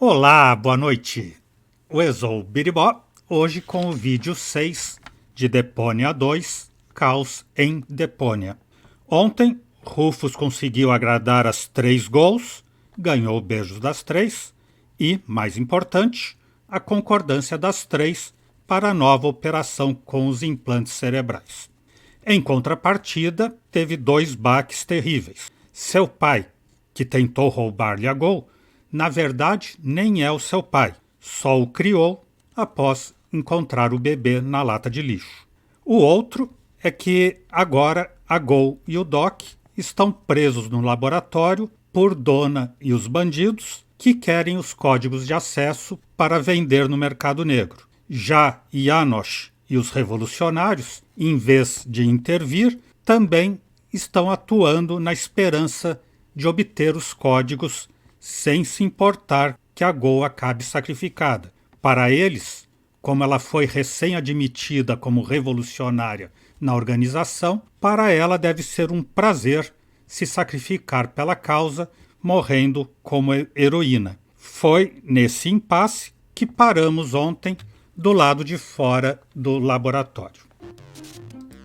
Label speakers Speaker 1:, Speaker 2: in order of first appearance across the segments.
Speaker 1: Olá, boa noite. Eu sou o Biribó, hoje com o vídeo 6 de Deponia 2, Caos em Deponia. Ontem, Rufus conseguiu agradar as 3 gols, ganhou beijos das 3 e, mais importante, a concordância das 3 para a nova operação com os implantes cerebrais. Em contrapartida, teve 2 baques terríveis. Seu pai, que tentou roubar-lhe a gol, na verdade, nem é o seu pai, só o criou após encontrar o bebê na lata de lixo. O outro é que agora a Gol e o Doc estão presos no laboratório por Dona e os bandidos que querem os códigos de acesso para vender no mercado negro. Já Janosch e os revolucionários, em vez de intervir, também estão atuando na esperança de obter os códigos sem se importar que a Gol acabe sacrificada. Para eles, como ela foi recém-admitida como revolucionária na organização, para ela deve ser um prazer se sacrificar pela causa, morrendo como heroína. Foi nesse impasse que paramos ontem do lado de fora do laboratório.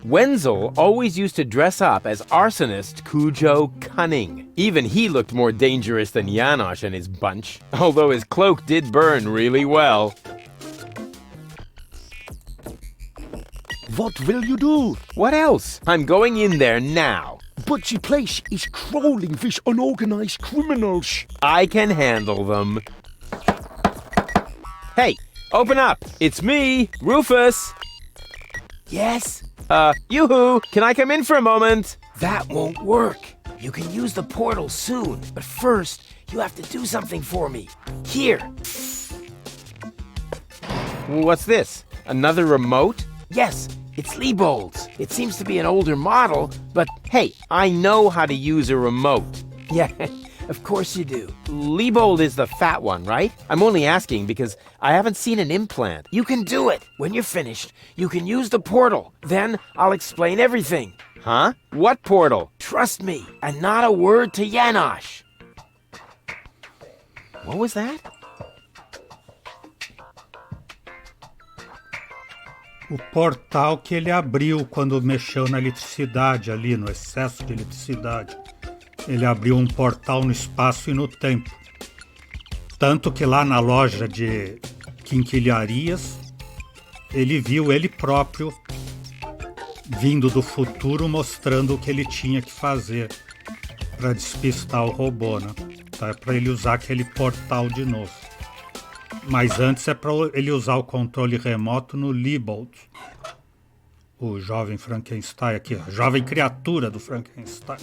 Speaker 2: Wenzel always used to dress up as arsonist Cujo Cunning. Even he looked more dangerous than Janosch and his bunch, although his cloak did burn really well.
Speaker 3: What will you do?
Speaker 2: What else? I'm going in there now.
Speaker 3: But the place is crawling with unorganized criminals.
Speaker 2: I can handle them. Hey, open up. It's me, Rufus.
Speaker 4: Yes?
Speaker 2: Yoo-hoo, can I come in for a moment?
Speaker 4: That won't work. You can use the portal soon, but first, you have to do something for me. Here.
Speaker 2: What's this? Another remote?
Speaker 4: Yes, it's Liebold's. It seems to be an older model, but
Speaker 2: Hey, I know how to use a remote.
Speaker 4: yeah, of course you do.
Speaker 2: Liebold is the fat one, right? I'm only asking because I haven't seen an implant.
Speaker 4: You can do it. When you're finished, you can use the portal. Then I'll explain everything.
Speaker 2: Huh? What portal?
Speaker 4: Trust me, and not a word to Janosch.
Speaker 2: What was that?
Speaker 1: O portal que ele abriu quando mexeu na eletricidade ali, no excesso de eletricidade. Ele abriu um portal no espaço e no tempo. Tanto que lá na loja de quinquilharias, ele viu ele próprio vindo do futuro mostrando o que ele tinha que fazer para despistar o robô, né? Então é para ele usar aquele portal de novo. Mas antes é para ele usar o controle remoto no Liebold. O jovem Frankenstein aqui, a jovem criatura do Frankenstein.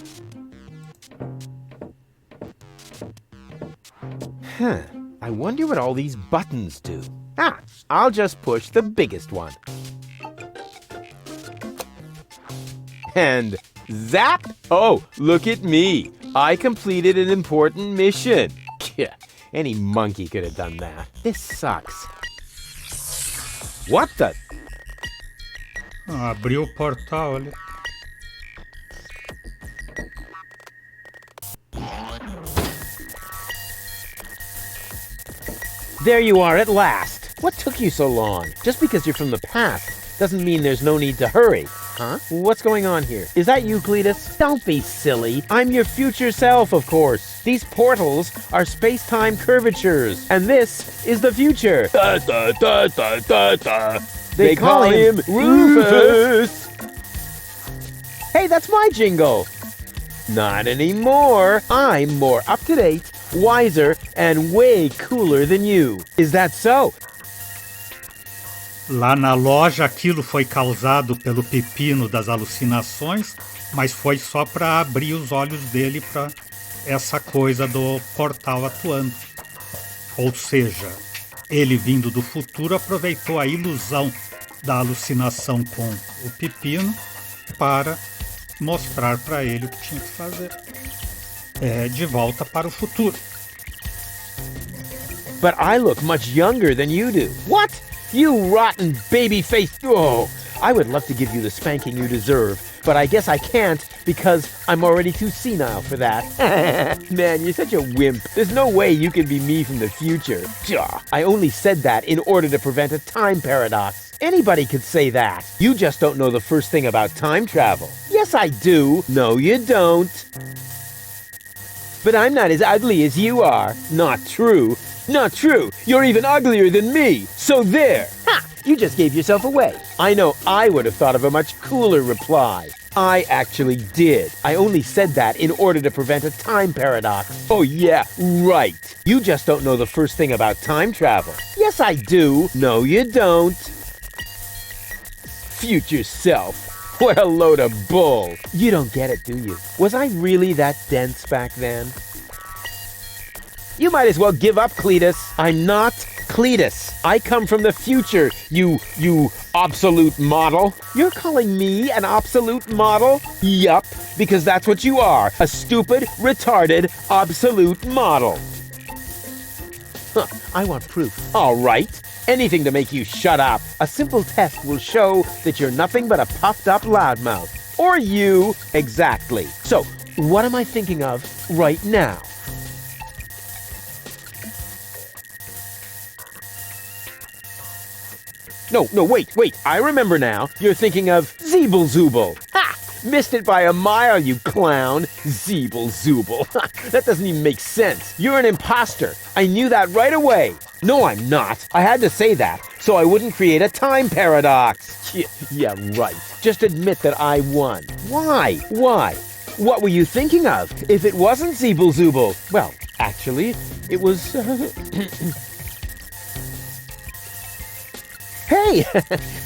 Speaker 2: I wonder what all these buttons do. I'll just push the biggest one. And zap! Oh, look at me. I completed an important mission. Any monkey could have done that. This sucks. What the?
Speaker 1: Abriu o portal ali.
Speaker 2: There you are at last. What took you so long? Just because you're from the past doesn't mean there's no need to hurry. Huh? What's going on here? Is that you, Cletus? Don't be silly. I'm your future self, of course. These portals are space-time curvatures, and this is the future.
Speaker 3: Da, da, da, da, da, da.
Speaker 2: They call him Rufus. Hey, that's my jingle. Not anymore. I'm more up-to-date, wiser, and way cooler than you. Is that so?
Speaker 1: Lá na loja aquilo foi causado pelo pepino das alucinações, mas foi só para abrir os olhos dele para essa coisa do portal atuando. Ou seja, ele vindo do futuro aproveitou a ilusão da alucinação com o pepino para mostrar para ele o que tinha que fazer. De volta para o futuro.
Speaker 2: But I look much younger than you do. What? You rotten baby-faced... Oh, I would love to give you the spanking you deserve, but I guess I can't because I'm already too senile for that. Man, you're such a wimp. There's no way you can be me from the future. I only said that in order to prevent a time paradox. Anybody could say that. You just don't know the first thing about time travel. Yes, I do. No, you don't. But I'm not as ugly as you are. Not true. Not true. You're even uglier than me. So there. Ha! You just gave yourself away. I know I would have thought of a much cooler reply. I actually did. I only said that in order to prevent a time paradox. Oh yeah, right. You just don't know the first thing about time travel. Yes, I do. No, you don't. Future self. What a load of bull. You don't get it, do you? Was I really that dense back then? You might as well give up, Cletus. I'm not Cletus. I come from the future, you obsolete model. You're calling me an obsolete model? Yup, because that's what you are. A stupid, retarded, obsolete model. Huh, I want proof. All right. Anything to make you shut up. A simple test will show that you're nothing but a puffed up loudmouth. Or you. Exactly. So, what am I thinking of right now? No, wait. I remember now. You're thinking of Zeeble-Zooble. Ha! Missed it by a mile, you clown. Zeeble-Zooble. That doesn't even make sense. You're an imposter. I knew that right away. No, I'm not. I had to say that, so I wouldn't create a time paradox. Yeah, right. Just admit that I won. Why? What were you thinking of? If it wasn't Zeeble-Zooble? Well, actually, it was... Hey,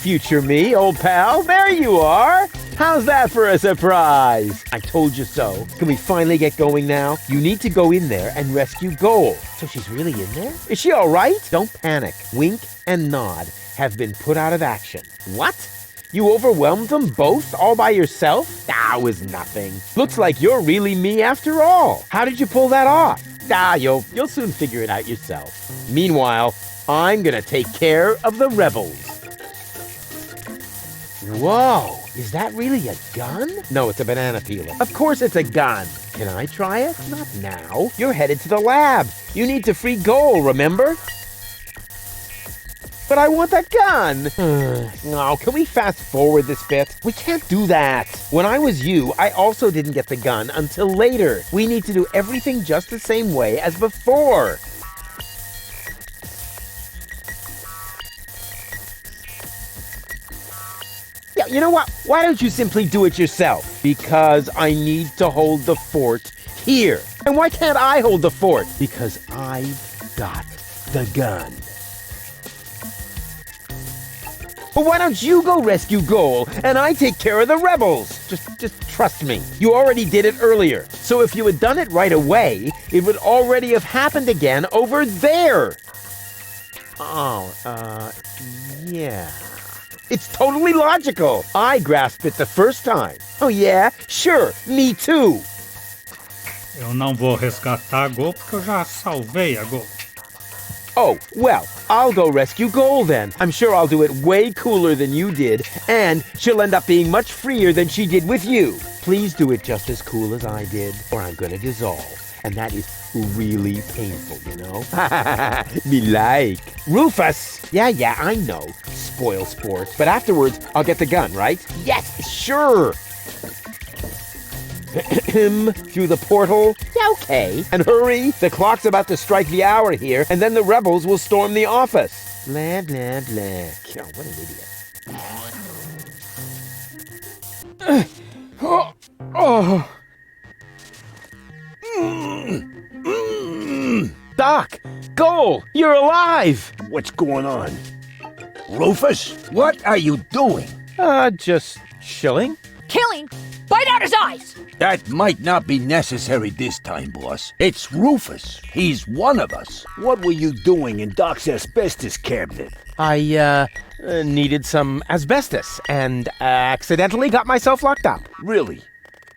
Speaker 2: future me, old pal, there you are. How's that for a surprise? I told you so. Can we finally get going now? You need to go in there and rescue Goal. So she's really in there? Is she all right? Don't panic. Wink and Nod have been put out of action. What? You overwhelmed them both all by yourself? That was nothing. Looks like you're really me after all. How did you pull that off? You'll soon figure it out yourself. Meanwhile, I'm gonna take care of the rebels. Whoa, is that really a gun? No, it's a banana peeler. Of course it's a gun. Can I try it? Not now. You're headed to the lab. You need to free Goal, remember? But I want that gun. No, can we fast forward this bit? We can't do that. When I was you, I also didn't get the gun until later. We need to do everything just the same way as before. Yeah, you know what? Why don't you simply do it yourself? Because I need to hold the fort here. And why can't I hold the fort? Because I've got the gun. But why don't you go rescue Goal and I take care of the rebels? Just trust me. You already did it earlier. So if you had done it right away, it would already have happened again over there. Yeah. It's totally logical. I grasped it the first time. Oh yeah? Sure, me too.
Speaker 1: Eu não vou resgatar a Gol porque eu já salvei a Gol.
Speaker 2: Oh, well, I'll go rescue Goal then. I'm sure I'll do it way cooler than you did, and she'll end up being much freer than she did with you. Please do it just as cool as I did, or I'm gonna dissolve. And that is really painful, you know? Me like. Rufus! Yeah, I know. Spoil sport. But afterwards, I'll get the gun, right? Yes, sure! Through the portal? Yeah, okay. And hurry, the clock's about to strike the hour here, and then the rebels will storm the office. Blah, blah, blah. Oh, what an idiot. Doc! Goal! You're alive!
Speaker 3: What's going on? Rufus, what are you doing?
Speaker 2: Just chilling.
Speaker 5: Killing? Bite out his eyes!
Speaker 3: That might not be necessary this time, boss. It's Rufus. He's one of us. What were you doing in Doc's asbestos cabinet?
Speaker 2: I, needed some asbestos and accidentally got myself locked up.
Speaker 3: Really?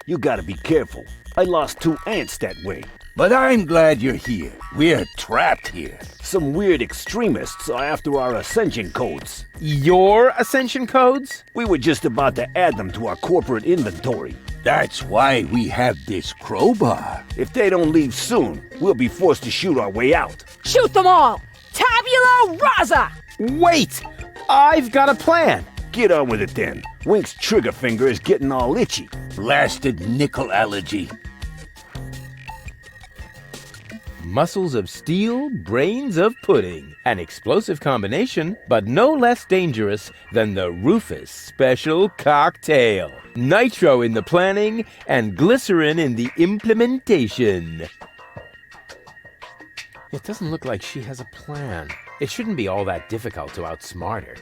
Speaker 3: You gotta be careful. I lost 2 ants that way. But I'm glad you're here. We're trapped here. Some weird extremists are after our ascension codes.
Speaker 2: Your ascension codes?
Speaker 3: We were just about to add them to our corporate inventory. That's why we have this crowbar. If they don't leave soon, we'll be forced to shoot our way out.
Speaker 5: Shoot them all! Tabula rasa!
Speaker 2: Wait! I've got a plan.
Speaker 3: Get on with it then. Wink's trigger finger is getting all itchy. Blasted nickel allergy.
Speaker 2: Muscles of steel, brains of pudding. An explosive combination, but no less dangerous than the Rufus Special Cocktail. Nitro in the planning and glycerin in the implementation. It doesn't look like she has a plan. It shouldn't be all that difficult to outsmart her.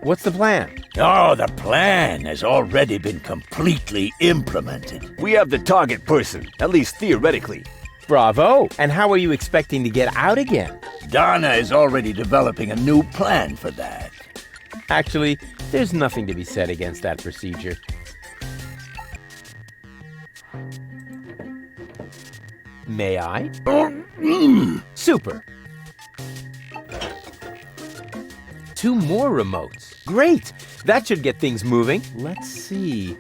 Speaker 2: What's the plan?
Speaker 3: Oh, the plan has already been completely implemented. We have the target person, at least theoretically.
Speaker 2: Bravo! And how are you expecting to get out again?
Speaker 3: Donna is already developing a new plan for that.
Speaker 2: Actually, there's nothing to be said against that procedure. May I? Super! 2 more remotes. Great! That should get things moving. Let's see.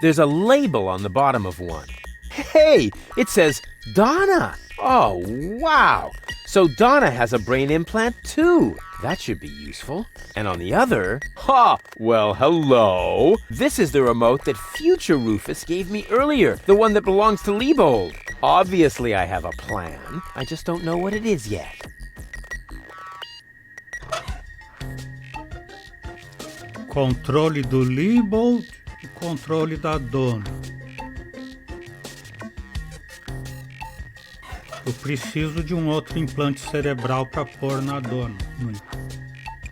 Speaker 2: There's a label on the bottom of one. Hey! It says Donna! Oh, wow! So Donna has a brain implant too. That should be useful. And on the other... Ha! Well, hello! This is the remote that future Rufus gave me earlier. The one that belongs to Liebold. Obviously I have a plan. I just don't know what it is yet.
Speaker 1: Controle do Liebold e controle da dona. Eu preciso de outro implante cerebral para pôr na dona,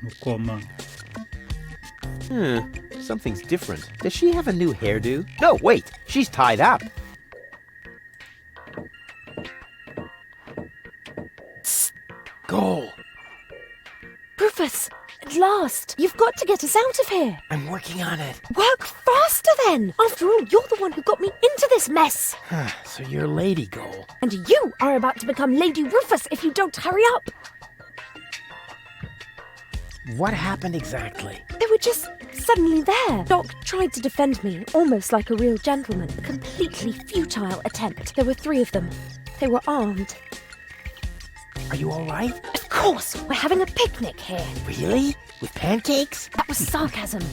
Speaker 1: no comando.
Speaker 2: Something's different. Does she have a new hairdo? No, wait, she's tied up. Psst. Goal.
Speaker 5: Rufus, at last! You've got to get us out of here!
Speaker 2: I'm working on it.
Speaker 5: Work faster then! After all, you're the one who got me into this mess!
Speaker 2: So you're Lady Goal.
Speaker 5: And you are about to become Lady Rufus if you don't hurry up!
Speaker 2: What happened exactly?
Speaker 5: They were just suddenly there. Doc tried to defend me, almost like a real gentleman. A completely futile attempt. There were 3 of them. They were armed.
Speaker 2: Are you all right?
Speaker 5: Of course! We're having a picnic here.
Speaker 2: Really? With pancakes?
Speaker 5: That was sarcasm.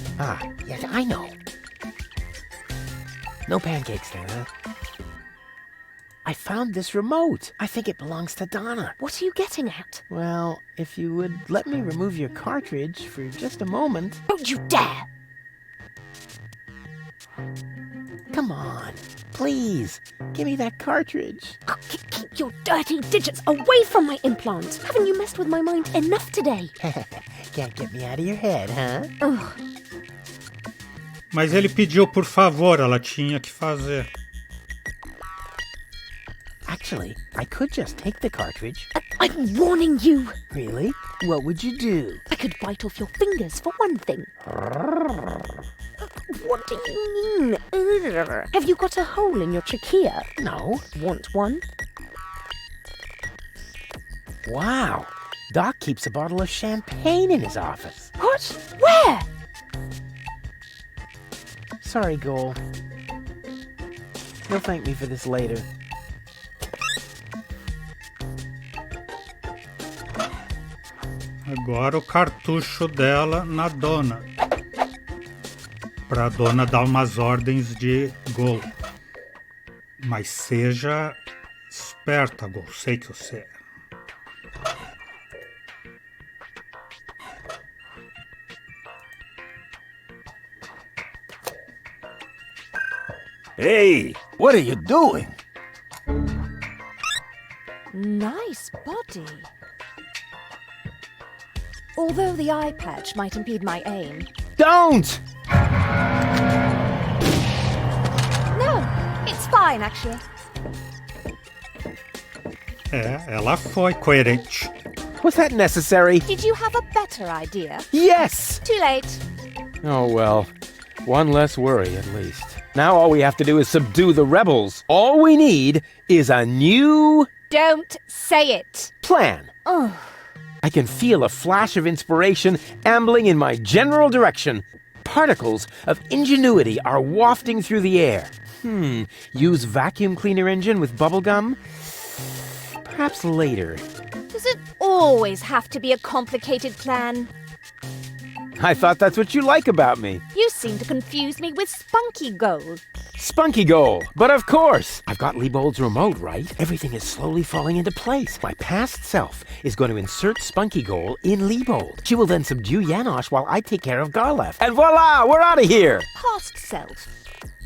Speaker 2: Yes, I know. No pancakes then, huh? I found this remote. I think it belongs to Donna.
Speaker 5: What are you getting at?
Speaker 2: Well, if you would let me remove your cartridge for just a moment.
Speaker 5: Don't you dare!
Speaker 2: Come on, please, give me that cartridge.
Speaker 5: Keep your dirty digits away from my implant. Haven't you messed with my mind enough today?
Speaker 2: Can't get me out of your head, huh?
Speaker 5: Ugh.
Speaker 1: Mas ele pediu por favor, ela tinha que fazer.
Speaker 2: Actually, I could just take the cartridge.
Speaker 5: I'm warning you.
Speaker 2: Really? What would you do?
Speaker 5: I could bite off your fingers for one thing. What do you mean? Ugh. Have you got a hole in your trachea?
Speaker 2: No.
Speaker 5: Want one?
Speaker 2: Wow. Doc keeps a bottle of champagne in his office.
Speaker 5: What? Where?
Speaker 2: Sorry, Goal. You'll thank me for this later.
Speaker 1: Agora o cartucho dela na dona. Pra dona dar umas ordens de Gol. Mas seja esperta, Gol. Sei que você é.
Speaker 3: Hey, what are you doing?
Speaker 5: Nice body. Although the eye patch might impede my aim.
Speaker 2: Don't!
Speaker 5: No, it's fine, actually.
Speaker 1: Ela foi coerente.
Speaker 2: Was that necessary?
Speaker 5: Did you have a better idea?
Speaker 2: Yes!
Speaker 5: Too late.
Speaker 2: Oh, well. One less worry, at least. Now all we have to do is subdue the rebels. All we need is a new
Speaker 5: Don't say it.
Speaker 2: plan.
Speaker 5: Oh,
Speaker 2: I can feel a flash of inspiration ambling in my general direction. Particles of ingenuity are wafting through the air. Use vacuum cleaner engine with bubblegum? Perhaps later.
Speaker 5: does it always have to be a complicated plan?
Speaker 2: I thought that's what you like about me.
Speaker 5: You seem to confuse me with Spunky Gold.
Speaker 2: Spunky Goal. But of course, I've got Liebold's remote, right? Everything is slowly falling into place. My past self is going to insert Spunky Goal in Liebold. She will then subdue Janosch while I take care of Garlef. And voila, we're out of here!
Speaker 5: Past self?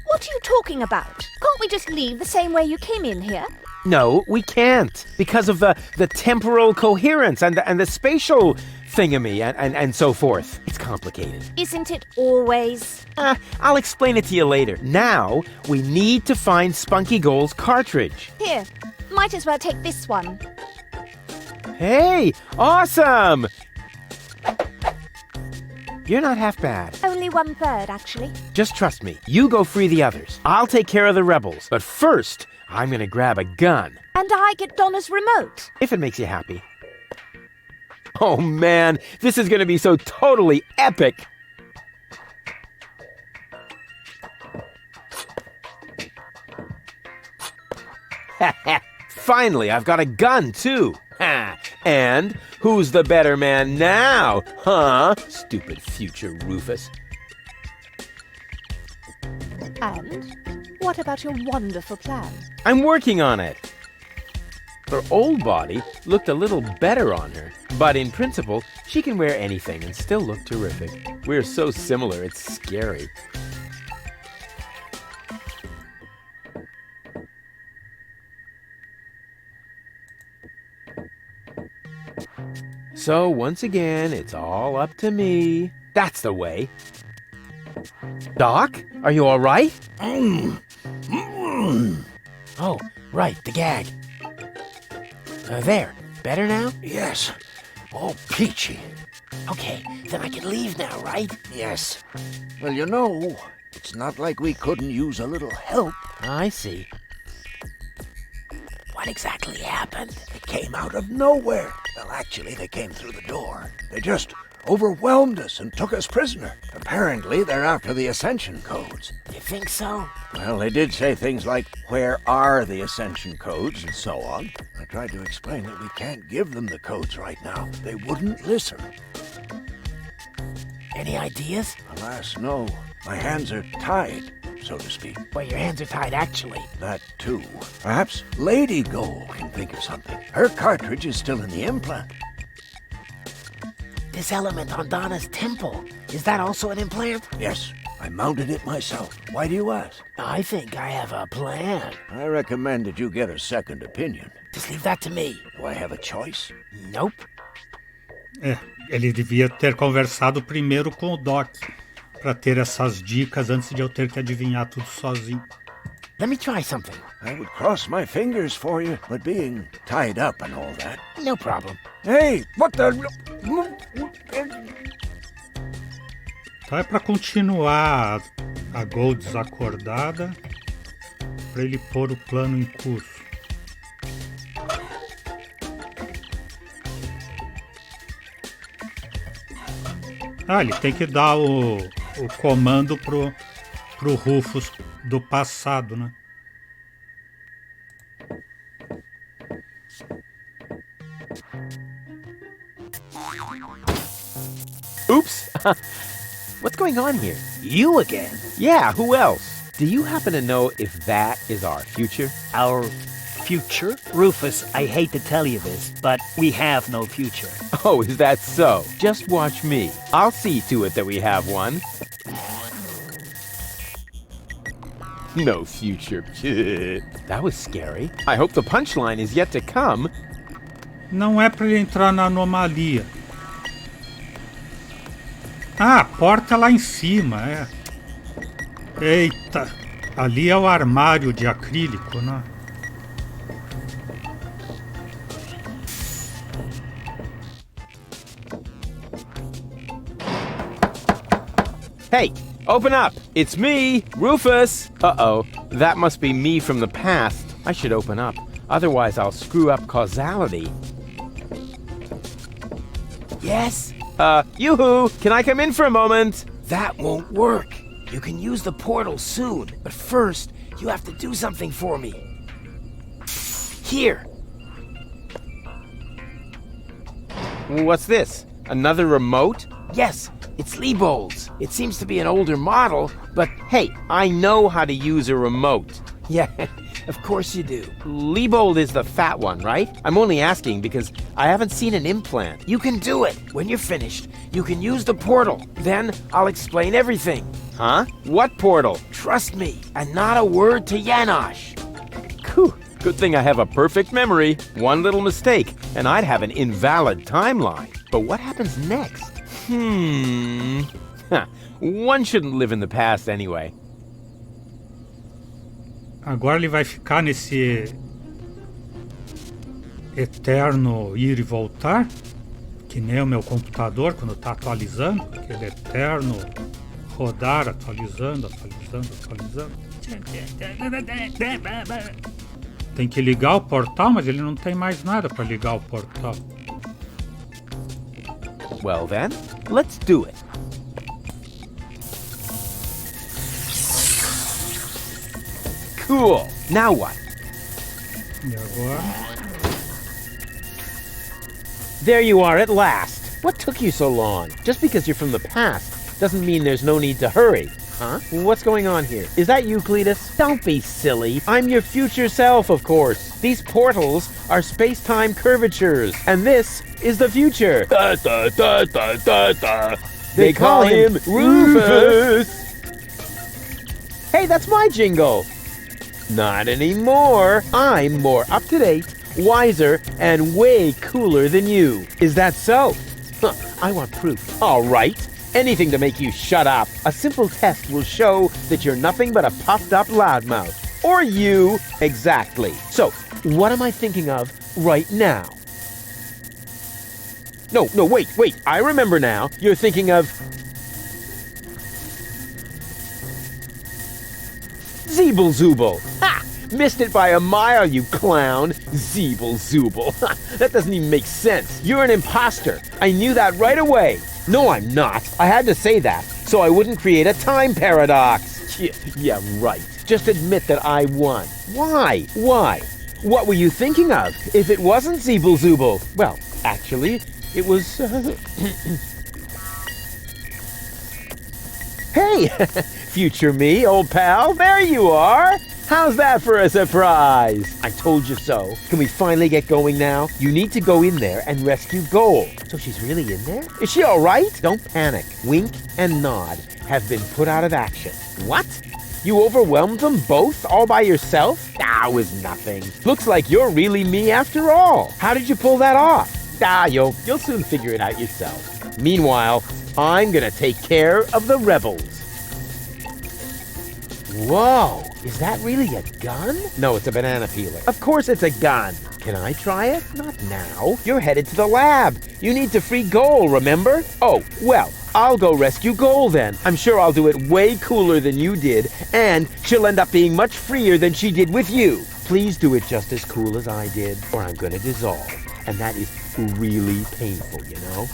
Speaker 5: What are you talking about? Can't we just leave the same way you came in here?
Speaker 2: No, we can't. Because of the temporal coherence and the spatial thingamy and so forth. It's complicated.
Speaker 5: Isn't it always?
Speaker 2: I'll explain it to you later. Now, we need to find Spunky Goal's cartridge.
Speaker 5: Here, might as well take this one.
Speaker 2: Hey, awesome! You're not half bad.
Speaker 5: Only 1/3, actually.
Speaker 2: Just trust me. You go free the others. I'll take care of the rebels. But first, I'm gonna grab a gun.
Speaker 5: And I get Donna's remote.
Speaker 2: If it makes you happy. Oh man, this is gonna be so totally epic! Finally, I've got a gun too! Ha! And who's the better man now? Huh? Stupid future Rufus.
Speaker 5: And what about your wonderful plan?
Speaker 2: I'm working on it. Her old body looked a little better on her, but in principle, she can wear anything and still look terrific. We're so similar, it's scary. So once again, it's all up to me. That's the way. Doc, are you all right?
Speaker 4: Oh, right, the gag. There, better now?
Speaker 3: Yes. Oh, peachy.
Speaker 4: Okay, then I can leave now, right?
Speaker 3: Yes. Well, you know, it's not like we couldn't use a little help.
Speaker 2: I see.
Speaker 4: What exactly happened?
Speaker 3: They came out of nowhere. Well, actually, they came through the door. They just overwhelmed us and took us prisoner. Apparently, they're after the Ascension codes.
Speaker 4: You think so?
Speaker 3: Well, they did say things like, where are the Ascension codes, and so on. I tried to explain that we can't give them the codes right now. They wouldn't listen.
Speaker 4: Any ideas?
Speaker 3: Alas, no. My hands are tied, so to speak.
Speaker 4: Well, your hands are tied, actually.
Speaker 3: That, too. Perhaps Lady Gold can think of something. Her cartridge is still in the implant.
Speaker 4: This element on Donna's temple, is that also an implant?
Speaker 3: Yes, I mounted it myself. Why do you ask?
Speaker 4: I think I have a plan.
Speaker 3: I recommend that you get a second opinion.
Speaker 4: Just leave that to me.
Speaker 3: Do I have a choice?
Speaker 4: Nope.
Speaker 1: Ele devia ter conversado primeiro com o Doc, para ter essas dicas antes de eu ter que adivinhar tudo sozinho.
Speaker 4: Let me try something.
Speaker 3: I would cross my fingers for you, but being tied up and all that.
Speaker 4: No problem.
Speaker 3: Hey, what the...
Speaker 1: Então é para continuar a Gold desacordada, para ele pôr o plano em curso. Ele tem que dar o comando pro Rufus do passado, né?
Speaker 2: Oops! What's going on here?
Speaker 6: You again?
Speaker 2: Yeah, who else? Do you happen to know if that is our future?
Speaker 6: Our future? Rufus, I hate to tell you this, but we have no future.
Speaker 2: Oh, is that so? Just watch me. I'll see to it that we have one. No future. That was scary. I hope the punchline is yet to come.
Speaker 1: Não é para ele entrar na anomalia. Ah, a porta lá em cima, é. Eita, ali é o armário de acrílico, né?
Speaker 2: Hey, Open up! It's me, Rufus! Uh-oh, that must be me from the past. I should open up, otherwise I'll screw up causality.
Speaker 4: Yes?
Speaker 2: Yoo-hoo! Can I come in for a moment?
Speaker 4: That won't work. You can use the portal soon, but first, you have to do something for me. Here.
Speaker 2: What's this? Another remote?
Speaker 4: Yes, it's Liebold's. It seems to be an older model, but
Speaker 2: Hey, I know how to use a remote.
Speaker 4: yeah, of course you do.
Speaker 2: Liebold is the fat one, right? I'm only asking because I haven't seen an implant.
Speaker 4: You can do it. When you're finished, you can use the portal. Then I'll explain everything.
Speaker 2: Huh? What portal?
Speaker 4: Trust me, and not a word to Janosch.
Speaker 2: Whew. Good thing I have a perfect memory. One little mistake, and I'd have an invalid timeline. But what happens next? One shouldn't live in the past anyway.
Speaker 1: Agora ele vai ficar nesse eterno ir e voltar, que nem o meu computador quando está atualizando, aquele eterno rodar, atualizando. Tem que ligar o portal, mas ele não tem mais nada para ligar o portal.
Speaker 2: Well then, let's do it. Cool. Now what?
Speaker 1: E agora?
Speaker 2: There you are at last. What took you so long? Just because you're from the past doesn't mean there's no need to hurry. Huh? What's going on here? Is that you, Cletus? Don't be silly. I'm your future self, of course. These portals are space-time curvatures, and this is the future. They call him Rufus. Hey, that's my jingle. Not anymore. I'm more up-to-date, wiser, and way cooler than you. Is that so? Huh, I want proof. All right. Anything to make you shut up. A simple test will show that you're nothing but a puffed-up loudmouth. Or you. Exactly. So, what am I thinking of right now? No, wait. I remember now. You're thinking of... Zeeble-Zooble. Ha! Missed it by a mile, you clown. Zeeble-Zooble. That doesn't even make sense. You're an imposter. I knew that right away. No, I'm not. I had to say that, so I wouldn't create a time paradox. Yeah, right. Just admit that I won. Why? What were you thinking of? If it wasn't Zeeble-Zooble? Well, actually, it was... Hey, future me, old pal, there you are. How's that for a surprise? I told you so. Can we finally get going now? You need to go in there and rescue Goal. So she's really in there? Is she all right? Don't panic. Wink and Nod have been put out of action. What? You overwhelmed them both all by yourself? It was nothing. Looks like you're really me after all. How did you pull that off? You'll soon figure it out yourself. Meanwhile, I'm gonna take care of the rebels. Whoa, is that really a gun? No, it's a banana peeler. Of course it's a gun. Can I try it? Not now. You're headed to the lab. You need to free Goal, remember? Oh, well, I'll go rescue Goal then. I'm sure I'll do it way cooler than you did, and she'll end up being much freer than she did with you. Please do it just as cool as I did, or I'm gonna dissolve. And that is really painful, you know?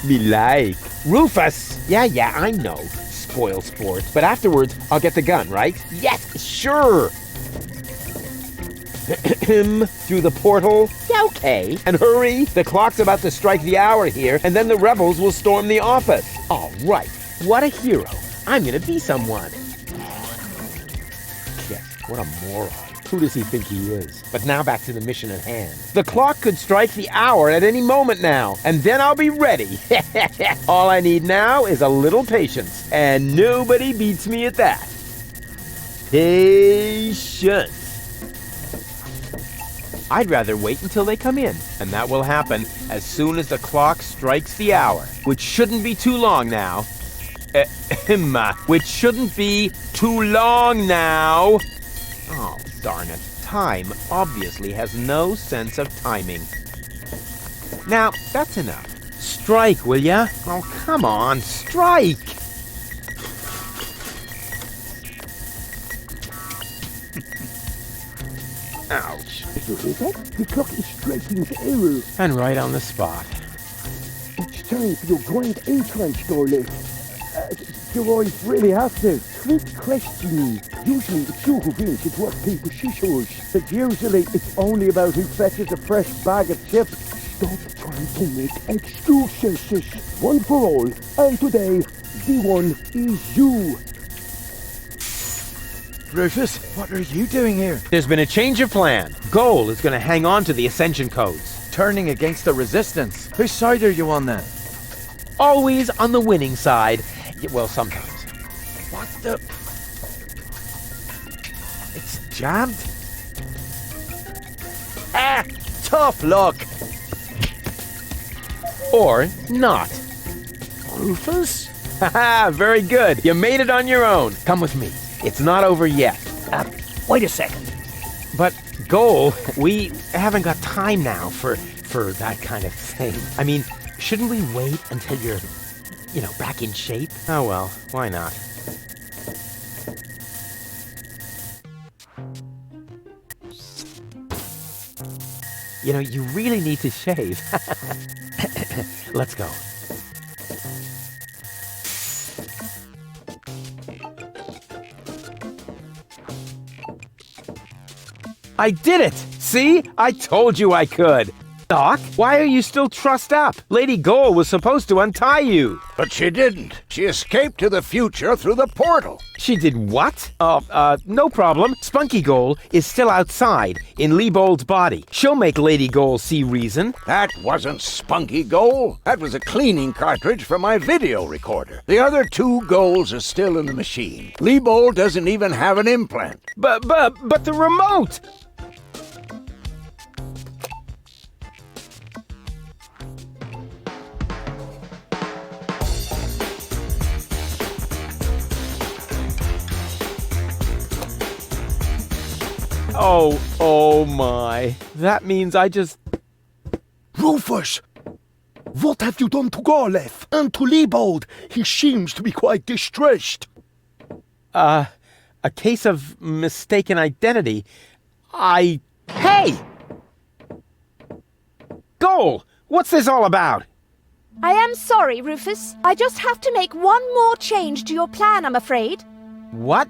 Speaker 2: Me like. Rufus! Yeah, I know. Spoil sport. But afterwards, I'll get the gun, right? Yes, sure! Through the portal? Yeah, okay. And hurry, the clock's about to strike the hour here, and then the rebels will storm the office. All right, what a hero. I'm gonna be someone. Yeah, what a moron. Who does he think he is? But now back to the mission at hand. The clock could strike the hour at any moment now, and then I'll be ready. All I need now is a little patience, and nobody beats me at that. Patience. I'd rather wait until they come in, and that will happen as soon as the clock strikes the hour, which shouldn't be too long now. Which shouldn't be too long now. Oh, darn it. Time obviously has no sense of timing. Now, that's enough. Strike, will ya? Oh, come on, strike! Ouch.
Speaker 3: Did you hear that? The clock is striking zero.
Speaker 2: And right on the spot.
Speaker 3: It's time for your grand entrance, Dorley. You always really have to. Trick question. Usually it's you who wins at rock, paper, scissors. But usually it's only about who fetches a fresh bag of chips. Stop trying to make excuses. One for all. And today, the one is you.
Speaker 7: Rufus, what are you doing here?
Speaker 2: There's been a change of plan. Goal is going to hang on to the Ascension codes.
Speaker 7: Turning against the Resistance. Whose side are you on then?
Speaker 2: Always on the winning side. Well, sometimes.
Speaker 7: What the... It's jammed? Ah! Tough luck!
Speaker 2: Or not.
Speaker 7: Rufus?
Speaker 2: Haha, very good. You made it on your own. Come with me. It's not over yet.
Speaker 6: Wait a second.
Speaker 2: But, Goal, we haven't got time now for that kind of thing. I mean, shouldn't we wait until you're, back in shape? Oh well, why not? You really need to shave. Let's go. I did it! See? I told you I could! Doc, why are you still trussed up? Lady Goal was supposed to untie you.
Speaker 3: But she didn't. She escaped to the future through the portal.
Speaker 2: She did what? No problem. Spunky Goal is still outside in Leibold's body. She'll make Lady Goal see reason.
Speaker 3: That wasn't Spunky Goal. That was a cleaning cartridge for my video recorder. The other two goals are still in the machine. Leibold doesn't even have an implant.
Speaker 2: But the remote! Oh my. That means I just...
Speaker 3: Rufus! What have you done to Gorlef and to Leibold? He seems to be quite distressed.
Speaker 2: A case of mistaken identity. Hey! Goal! What's this all about?
Speaker 5: I am sorry, Rufus. I just have to make one more change to your plan, I'm afraid.
Speaker 2: What?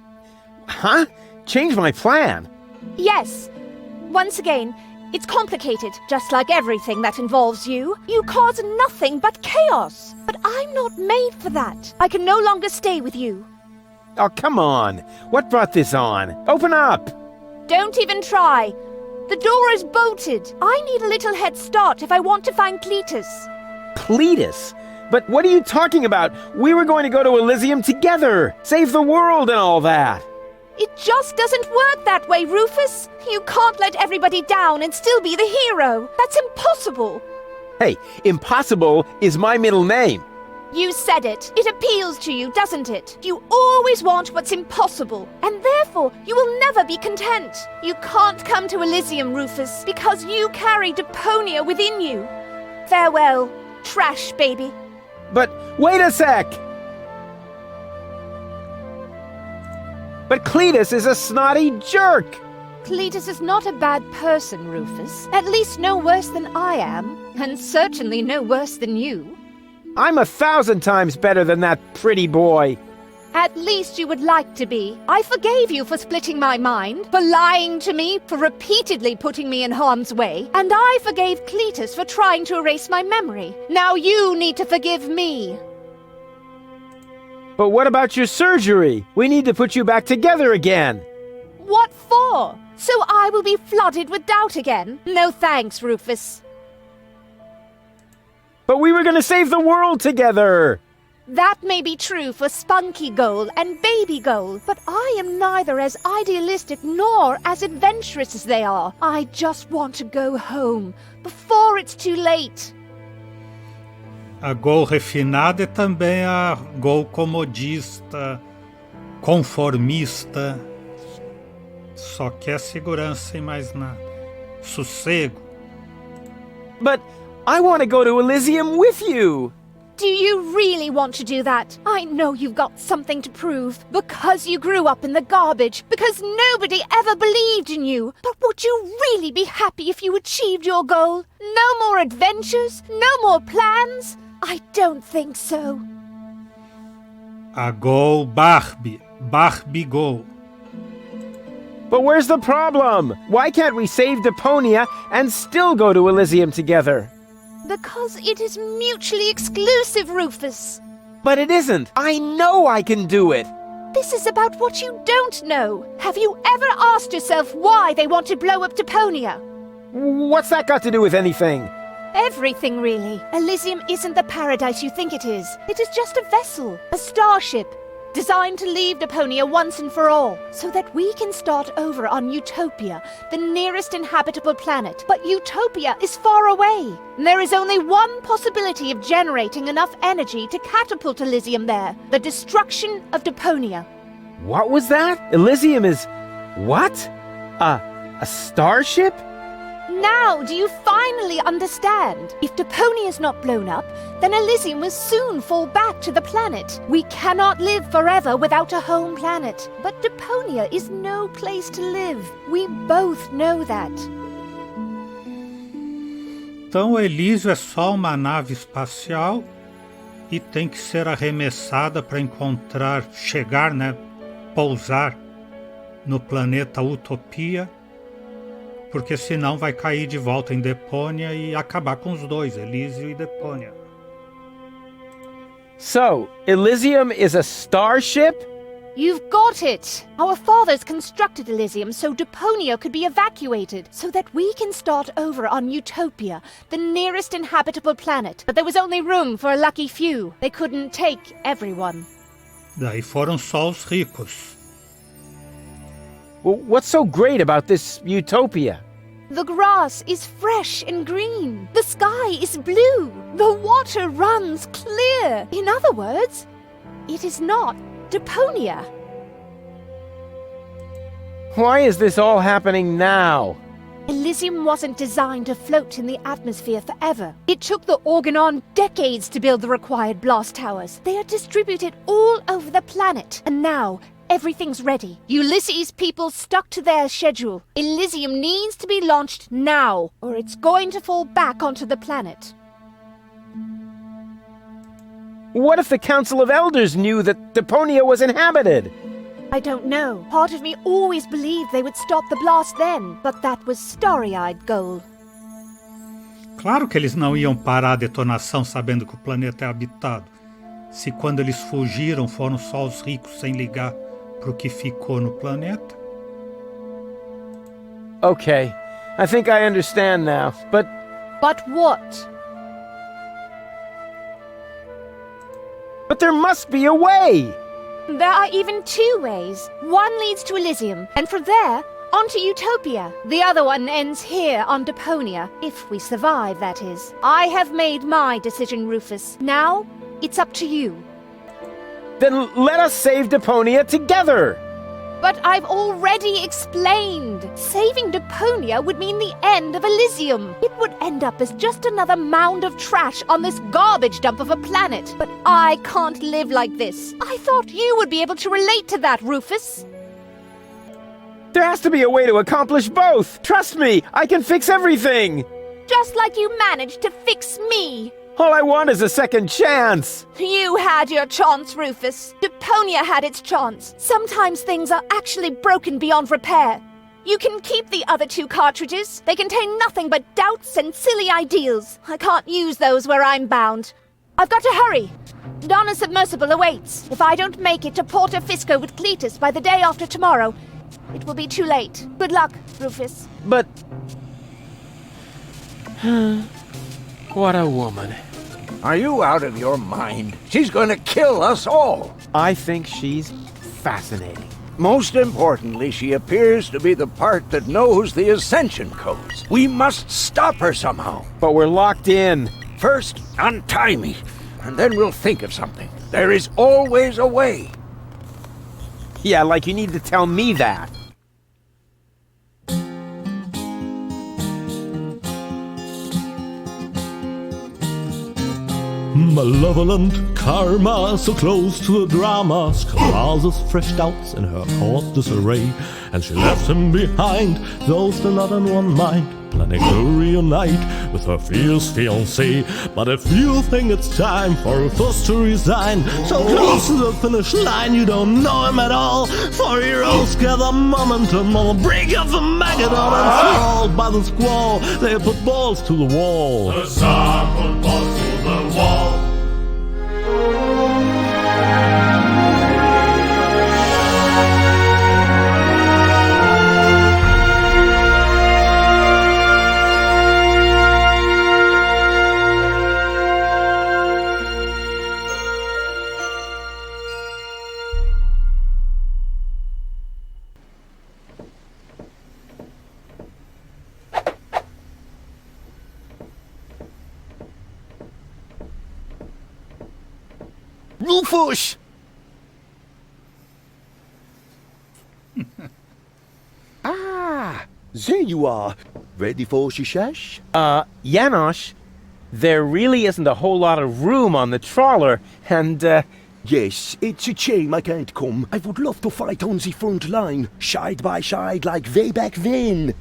Speaker 2: Huh? Change my plan?
Speaker 5: Yes. Once again, it's complicated, just like everything that involves you. You cause nothing but chaos. But I'm not made for that. I can no longer stay with you.
Speaker 2: Oh, come on. What brought this on? Open up!
Speaker 5: Don't even try. The door is bolted. I need a little head start if I want to find Cletus.
Speaker 2: Cletus? But what are you talking about? We were going to go to Elysium together. Save the world and all that.
Speaker 5: It just doesn't work that way, Rufus. You can't let everybody down and still be the hero. That's impossible.
Speaker 2: Hey, impossible is my middle name.
Speaker 5: You said it. It appeals to you, doesn't it? You always want what's impossible, and therefore you will never be content. You can't come to Elysium, Rufus, because you carry Deponia within you. Farewell, trash baby.
Speaker 2: But wait a sec! But Cletus is a snotty jerk!
Speaker 5: Cletus is not a bad person, Rufus. At least no worse than I am, and certainly no worse than you.
Speaker 2: I'm 1,000 times better than that pretty boy.
Speaker 5: At least you would like to be. I forgave you for splitting my mind, for lying to me, for repeatedly putting me in harm's way, and I forgave Cletus for trying to erase my memory. Now you need to forgive me.
Speaker 2: But what about your surgery? We need to put you back together again.
Speaker 5: What for? So I will be flooded with doubt again? No thanks, Rufus.
Speaker 2: But we were going to save the world together!
Speaker 5: That may be true for Spunky Goal and Baby Goal, but I am neither as idealistic nor as adventurous as they are. I just want to go home, before it's too late.
Speaker 1: A Goal refinada e também a Goal comodista, conformista. Só quer segurança e mais nada. Sossego.
Speaker 2: But I want to go to Elysium with you!
Speaker 5: Do you really want to do that? I know you've got something to prove. Because you grew up in the garbage. Because nobody ever believed in you. But would you really be happy if you achieved your goal? No more adventures? No more plans? I don't think so.
Speaker 1: A go Barbie. Barbie go.
Speaker 2: But where's the problem? Why can't we save Deponia and still go to Elysium together?
Speaker 5: Because it is mutually exclusive, Rufus.
Speaker 2: But it isn't. I know I can do it.
Speaker 5: This is about what you don't know. Have you ever asked yourself why they want to blow up Deponia?
Speaker 2: What's that got to do with anything?
Speaker 5: Everything, really. Elysium isn't the paradise you think it is. It is just a vessel, a starship, designed to leave Deponia once and for all, so that we can start over on Utopia, the nearest inhabitable planet. But Utopia is far away. There is only one possibility of generating enough energy to catapult Elysium there, the destruction of Deponia.
Speaker 2: What was that? Elysium is... what? A starship?
Speaker 5: Now, do you finally understand? If Deponia is not blown up, then Elysium will soon fall back to the planet. We cannot live forever without a home planet. But Deponia is no place to live. We both know that.
Speaker 1: Então o Elísio é só uma nave espacial e tem que ser arremessada para chegar, pousar no planeta Utopia, porque senão vai cair de volta em Deponia e acabar com os dois, Elísio e Deponia.
Speaker 2: So, Elysium is a starship?
Speaker 5: You've got it! Our fathers constructed Elysium so Deponia could be evacuated, so that we can start over on Utopia, the nearest inhabitable planet. But there was only room for a lucky few. They couldn't take everyone.
Speaker 1: Daí foram só os ricos.
Speaker 2: Well, what's so great about this Utopia?
Speaker 5: The grass is fresh and green. The sky is blue. The water runs clear. In other words, it is not Deponia.
Speaker 2: Why is this all happening now?
Speaker 5: Elysium wasn't designed to float in the atmosphere forever. It took the Organon decades to build the required blast towers. They are distributed all over the planet. And now, everything's ready. Ulysses' people stuck to their schedule. Elysium needs to be launched now, or it's going to fall back onto the planet.
Speaker 2: What if the Council of Elders knew that Deponia was inhabited?
Speaker 5: I don't know. Part of me always believed they would stop the blast then, but that was starry-eyed goal.
Speaker 1: Claro que eles não iam parar a detonação sabendo que o planeta é habitado, se quando eles fugiram foram só os ricos sem ligar pro que ficou no planeta.
Speaker 2: Okay, I think I understand now, but...
Speaker 5: But what?
Speaker 2: But there must be a way!
Speaker 5: There are even two ways. One leads to Elysium, and from there, onto Utopia. The other one ends here on Deponia, if we survive, that is. I have made my decision, Rufus. Now, it's up to you.
Speaker 2: Then let us save Deponia together!
Speaker 5: But I've already explained. Saving Deponia would mean the end of Elysium. It would end up as just another mound of trash on this garbage dump of a planet. But I can't live like this. I thought you would be able to relate to that, Rufus.
Speaker 2: There has to be a way to accomplish both! Trust me, I can fix everything!
Speaker 5: Just like you managed to fix me.
Speaker 2: All I want is a second chance!
Speaker 5: You had your chance, Rufus. Deponia had its chance. Sometimes things are actually broken beyond repair. You can keep the other two cartridges. They contain nothing but doubts and silly ideals. I can't use those where I'm bound. I've got to hurry. Donna's submersible awaits. If I don't make it to Porto Fisco with Cletus by the day after tomorrow, it will be too late. Good luck, Rufus.
Speaker 2: But... what a woman.
Speaker 7: Are you out of your mind? She's gonna kill us all.
Speaker 2: I think she's fascinating.
Speaker 7: Most importantly, she appears to be the part that knows the Ascension codes. We must stop her somehow.
Speaker 2: But we're locked in.
Speaker 7: First, untie me, and then we'll think of something. There is always a way.
Speaker 2: Yeah, like you need to tell me that.
Speaker 8: Malevolent karma, so close to the drama, causes fresh doubts in her course disarray, and she left him behind, though still not in one mind, planning to reunite with her fierce fiancé. But if you think it's time for Rufus to resign, so close to the finish line you don't know him at all, for heroes gather momentum on the brink of the Magadon, and sprawled by the squall they put balls to the wall.
Speaker 9: The Tsar put balls to the wall.
Speaker 3: Rufus! Ah, there you are. Ready for shishash?
Speaker 2: Janosch, there really isn't a whole lot of room on the trawler, and,
Speaker 3: Yes, it's a shame I can't come. I would love to fight on the front line, side by side like way back then.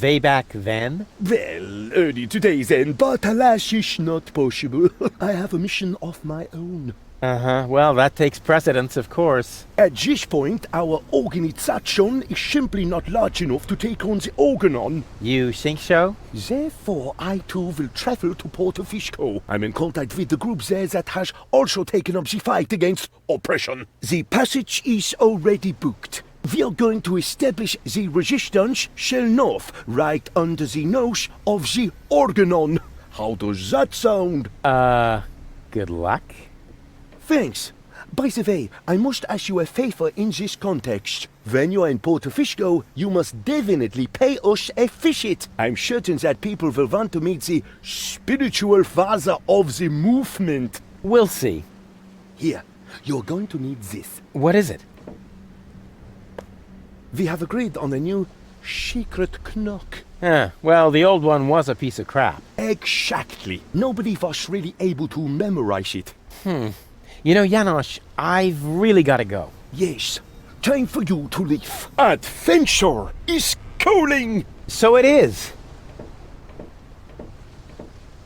Speaker 2: way back then?
Speaker 3: Well, early today then, but alas, it's not possible. I have a mission of my own.
Speaker 2: Well, that takes precedence, of course.
Speaker 3: At this point, our organization is simply not large enough to take on the Organon.
Speaker 2: You think so?
Speaker 3: Therefore, I too will travel to Porto Fisco. I'm in contact with the group there that has also taken up the fight against oppression. The passage is already booked. We are going to establish the resistance shell north, right under the nose of the Organon. How does that sound?
Speaker 2: Good luck.
Speaker 3: Thanks. By the way, I must ask you a favor in this context. When you are in Porto Fisco, you must definitely pay us a visit. I'm certain that people will want to meet the spiritual father of the movement.
Speaker 2: We'll see.
Speaker 3: Here, you're going to need this.
Speaker 2: What is it?
Speaker 3: We have agreed on a new secret knock.
Speaker 2: Well, the old one was a piece of crap.
Speaker 3: Exactly. Nobody was really able to memorize it.
Speaker 2: You know, Janosch, I've really got to go.
Speaker 3: Yes, time for you to leave. Adventure is calling!
Speaker 2: So it is.